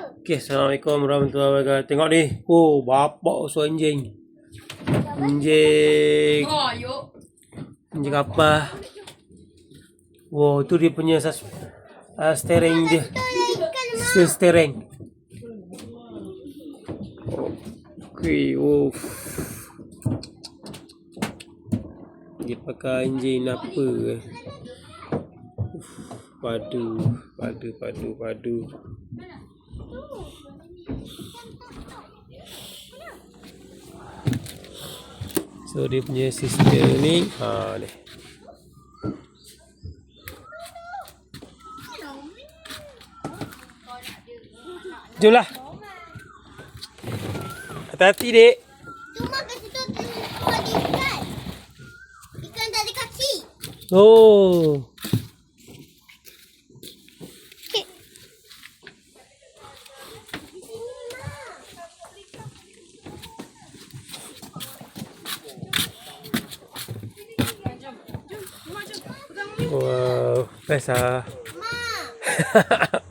Okay, Assalamualaikum warahmatullahi wabarakatuh. Tengok ni. Oh, bapak usul anjing. Anjing. Anjing apa? Wow, tu dia punya steering dia. Steering. Okay, oh. Dia pakai anjing apa eh? Padu. So dia punya sistem ni ni. Jomlah. Hati-hati dek. Cuma kat situ ada ikan. Ikan tak ada kaki. Oh. Wow, best ah. Ma.